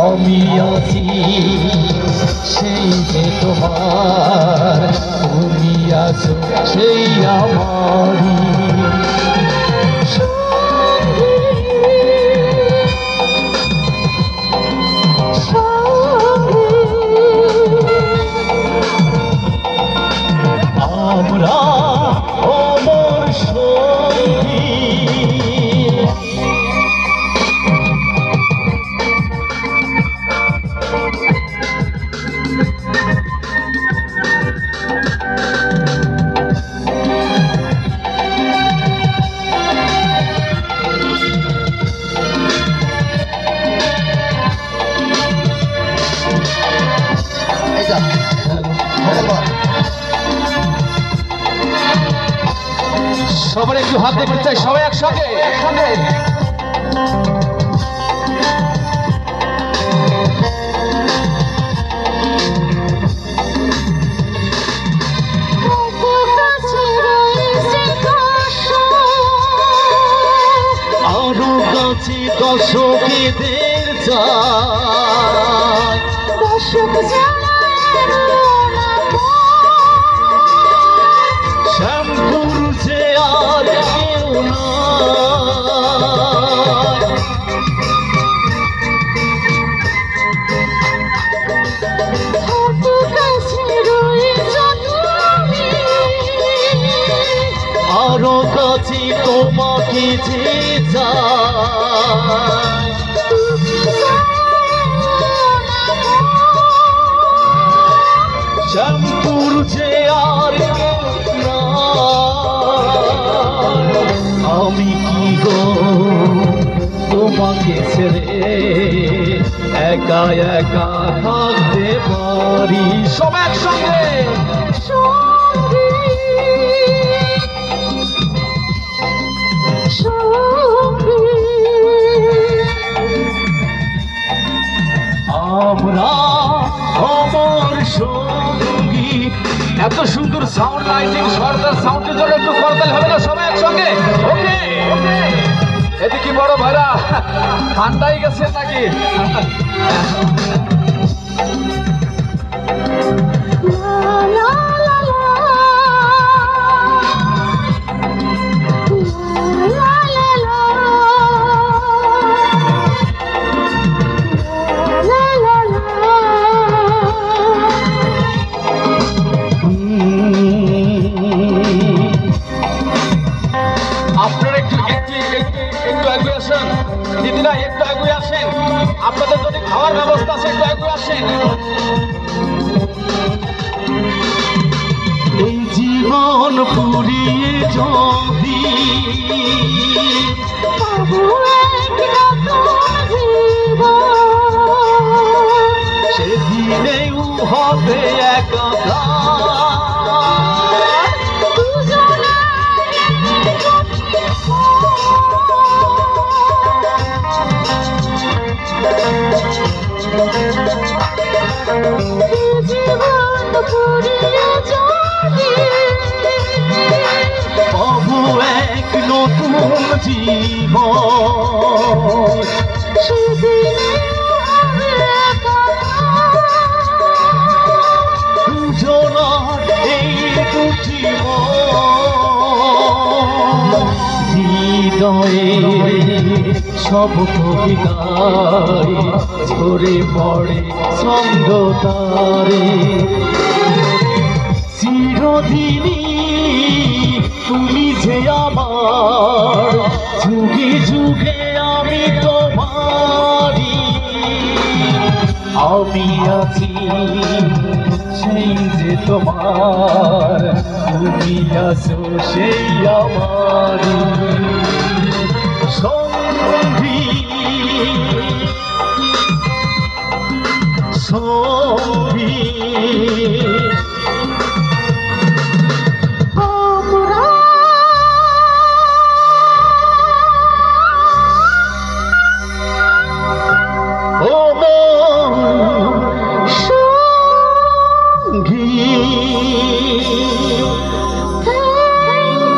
আমি আছি সেই যে তোমার, তুমি আছো সেই আমারই। আমরা অমর সঙ্গী, সবার একটু হাত দেখতে চাই, সবাই একসঙ্গে একসঙ্গে। আরো কাছে দর্শকেদের চাই, দর্শক শ্যামপুর যে আর কেউ আরো কাছে তোমাকে যে চাই, শ্যামপুর যে আর আমি কি গো তোমাকে ছেড়ে একা একা থাকতে পারি। সব একসঙ্গে আমরা অমর সঙ্গী। এত সুন্দর সাউন্ড লাইটিং, সর্দার সাউন্ডের জন্য একটু করতাল হবে না? সবাই একসঙ্গে। ওকে ওকে। এদিকে বড় ভাইরা ঠান্ডাই গেছে নাকি? আপনারা একটু একটু এগিয়ে আসেন দিদিরা, একটু এগিয়ে আসেন। আপনাদের যদি খাওয়ার ব্যবস্থা আছে একটু এগিয়ে আসেন। এই জীবন পুরিয়ে যদি সেদিনেও হবে একাকার। পাবো এক নতুন জীবন, দুজনার এই দুটি হৃদয়ে সব কবিতায় ঝরে পড়ে ছন্দ তারে। চিরদিনই তুমি যে আমার, যুগে যুগে আমি তোমারি। আমি আছি সেই যে তোমার, তুমি আছো সেই আমারি সঙ্গী সঙ্গী।